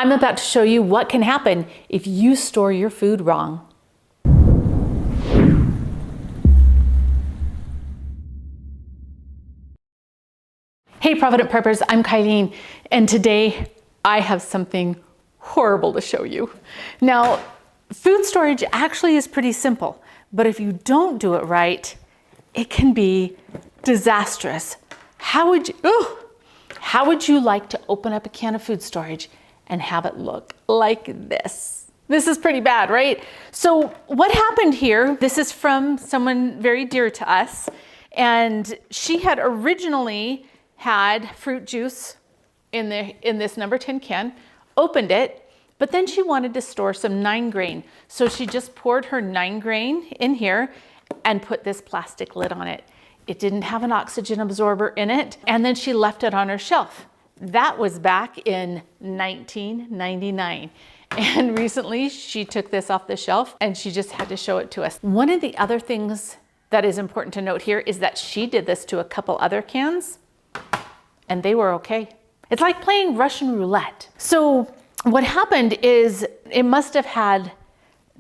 I'm about to show you what can happen if you store your food wrong. Hey Provident Preppers, I'm Kylene, and today I have something horrible to show you. Now, food storage actually is pretty simple, but if you don't do it right, it can be disastrous. How would you like to open up a can of food storage and have it look like this? This is pretty bad, right? So what happened here, this is from someone very dear to us, and she had originally had fruit juice in this number 10 can, opened it, but then she wanted to store some 9 grain. So she just poured her 9 grain in here and put this plastic lid on it. It didn't have an oxygen absorber in it, and then she left it on her shelf. That was back in 1999. And recently she took this off the shelf and she just had to show it to us. One of the other things that is important to note here is that she did this to a couple other cans and they were okay. It's like playing Russian roulette. So what happened is it must have had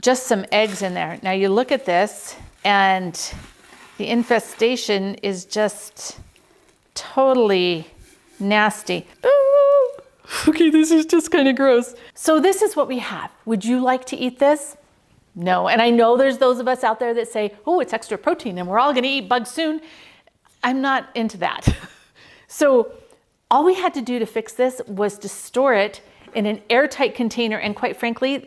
just some eggs in there. Now you look at this and the infestation is just totally nasty. Ooh. Okay, this is just kind of gross. So this is what we have. Would you like to eat this? No, and I know there's those of us out there that say, oh, it's extra protein and we're all gonna eat bugs soon. I'm not into that. So all we had to do to fix this was to store it in an airtight container, and quite frankly,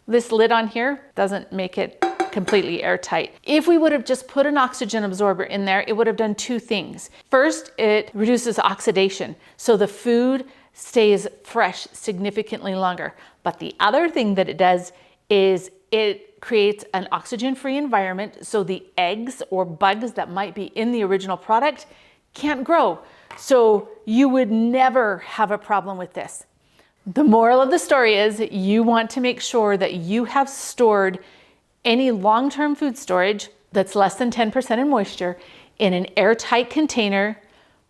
this lid on here doesn't make it completely airtight. If we would have just put an oxygen absorber in there, it would have done 2 things. First, it reduces oxidation, so the food stays fresh significantly longer. But the other thing that it does is it creates an oxygen-free environment, so the eggs or bugs that might be in the original product can't grow. So you would never have a problem with this. The moral of the story is you want to make sure that you have stored any long-term food storage that's less than 10% in moisture in an airtight container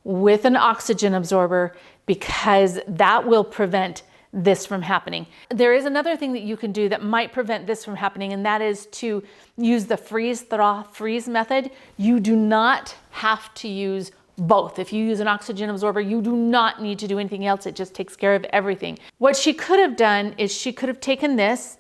with an oxygen absorber, because that will prevent this from happening. There is another thing that you can do that might prevent this from happening, and that is to use the freeze, thaw, freeze method. You do not have to use both. If you use an oxygen absorber, you do not need to do anything else. It just takes care of everything. What she could have done is she could have taken this,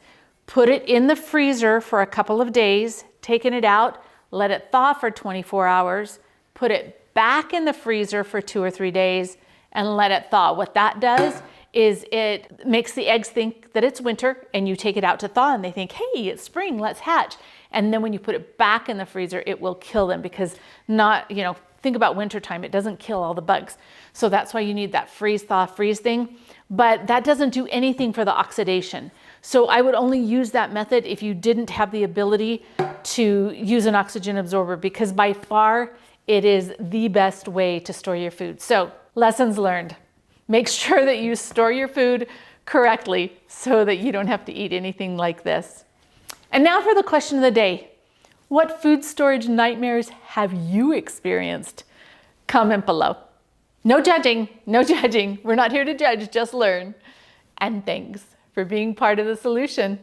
put it in the freezer for a couple of days, taken it out, let it thaw for 24 hours, put it back in the freezer for 2 or 3 days, and let it thaw. What that does is it makes the eggs think that it's winter, and you take it out to thaw and they think, hey, it's spring, let's hatch. And then when you put it back in the freezer, it will kill them, because think about winter time, it doesn't kill all the bugs. So that's why you need that freeze, thaw, freeze thing. But that doesn't do anything for the oxidation. So I would only use that method if you didn't have the ability to use an oxygen absorber, because by far it is the best way to store your food. So lessons learned. Make sure that you store your food correctly so that you don't have to eat anything like this. And now for the question of the day. What food storage nightmares have you experienced? Comment below. No judging, no judging. We're not here to judge, just learn. And thanks for being part of the solution.